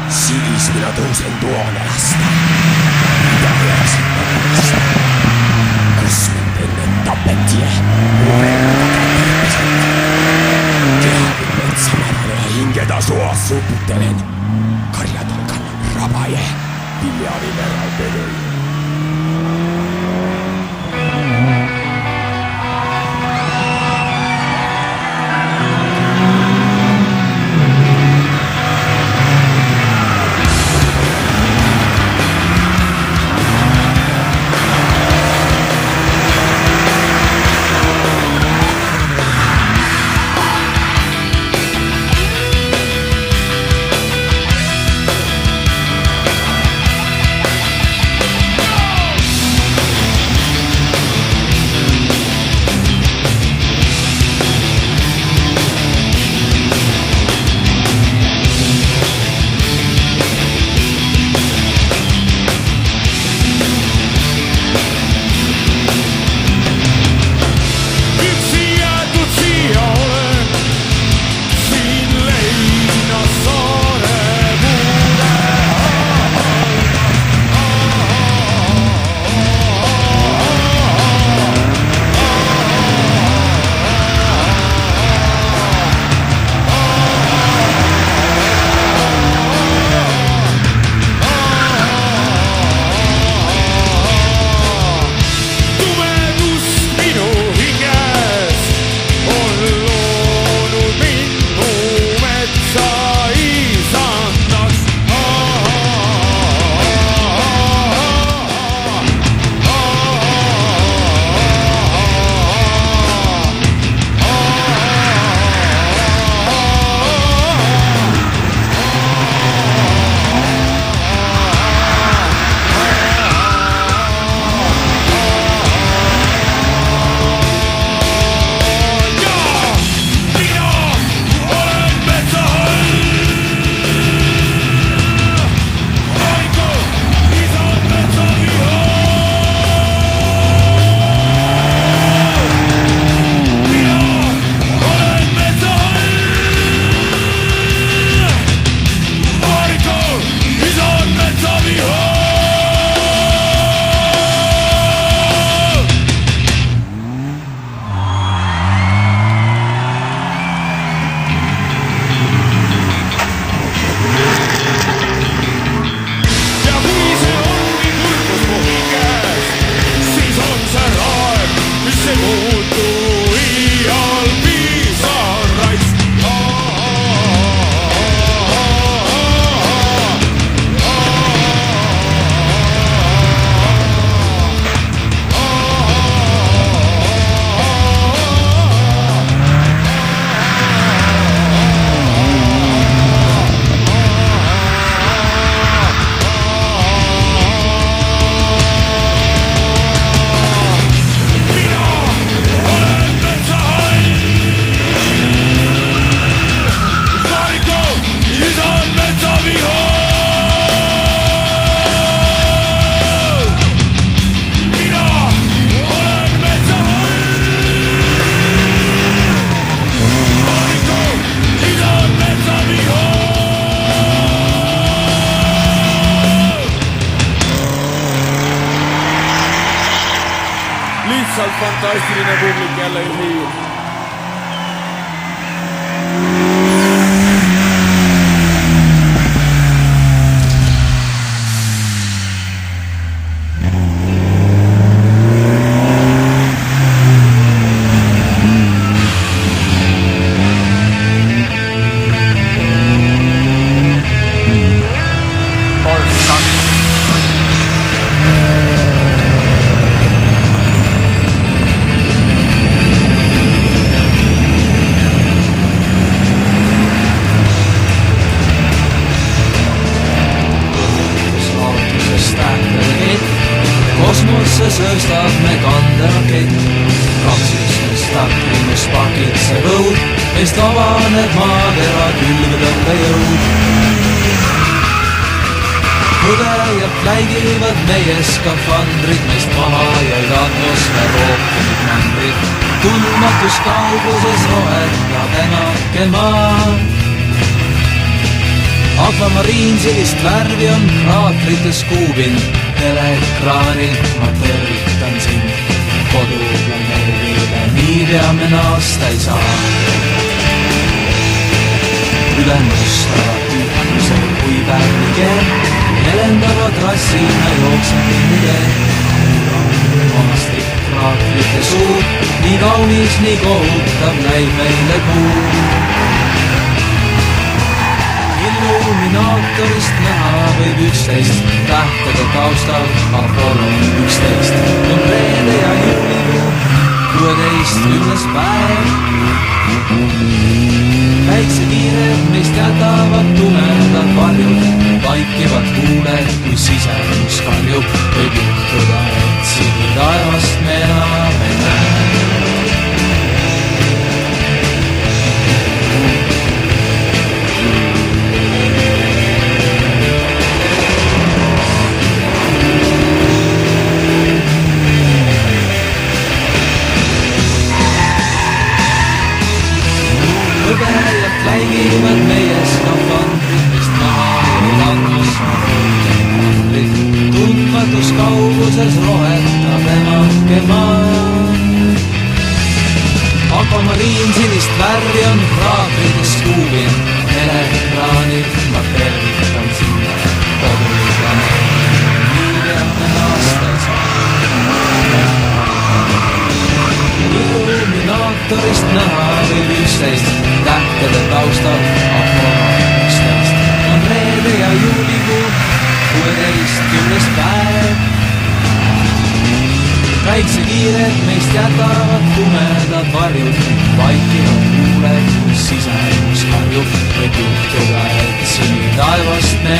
Siis minä tõusen tuonne lasta. Mida jääsin pärast? Kus mind enne tapeti? Mu verga kätepesed. Kehavin metsamarale ja hingeda suas suputelen. Karjadel kannan rabaje. Viljani meral pedöi. Lihtsalt fantastiline publik jälle siin. Kosmoses ööstab me kanderakett, praksisest taklimus pakitseb õud, meist avaneb maakera külgedõmbe jõud. Põdejad läigivad meie skafandrid, meist maha jäid atmosfäär ookeanid mängrid. Tundmatus kauguses rohetab emake maa. Akvamariin sinist värvi on kraatrites kuubind. Teleekraanil ma tervitan sind. Koduplaneerile niipea me naasta ei saa. Üle mustava tühjuse kui pärnikeel helendava trassina jookseb linniteel. Maastik kraatrite suud, nii kaunis, nii kohutav näib meile kuu. Illuminaatorist näha võib 11 tähtede taustal Apollo 11. On reede ja juulikuu 16. päev. Päiksekiired meist jätavad tumedad varjud, vaikivad kuuled, kui sisemus karjub. Võib juhtuda, et siin taevast me enam ei näe. Põbejad läigivad meie skafandrid, mist maha jäid atmosfäärid. Tundmatus kauguses rohetab emake maa. Akvamariin sinist värvi on kraatrides kuubind. Teleekraanil ma tervitan sind. Koduplaneerile niipea me naasta ei saa. Illuminaatorist näha võib 11 tähtede taustal Apollo 11. On reede ja juulikuu 16. päev. Päiksekiired meist jätavad tumedad varjud, vaikivad kuuled, kus sisemus karjub. Võib juhtuda, et siin taevast me